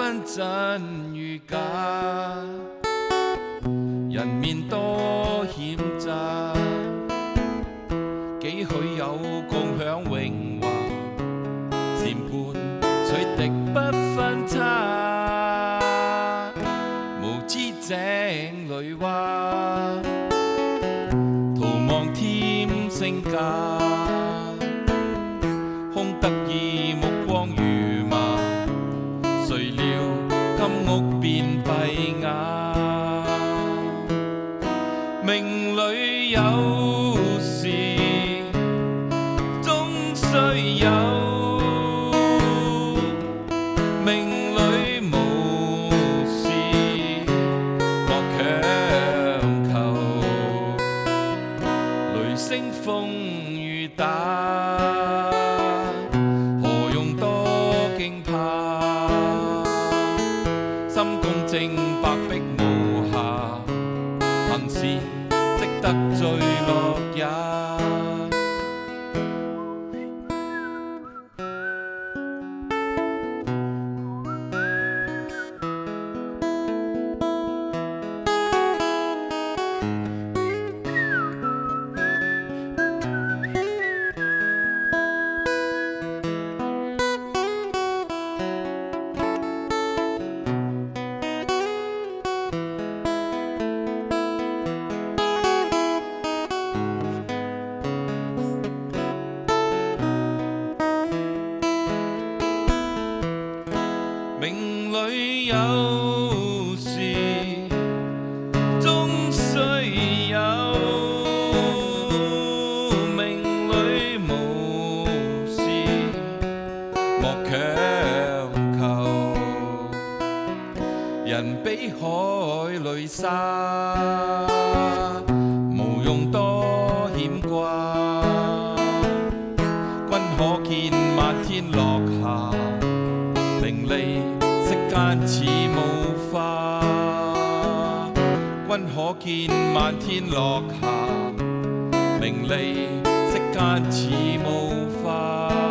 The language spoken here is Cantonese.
間真與假，人面多險詐，幾許有共享榮華，漸伴水滴不分他，無知井裏蛙，徒望添聲價，空得意目光如麻，誰料金屋變閉瓦，命裏有時終須有，命裏無事莫強求，雷聲風雨打，何用多驚怕，心公正白璧無瑕，行善積得最樂也。命裏有時終須有，命裏無事莫強求，人比海裏沙，無用多牽掛，君可見漫天落霞，名利息間似霧化，君可見漫天落霞，名利息間似霧化。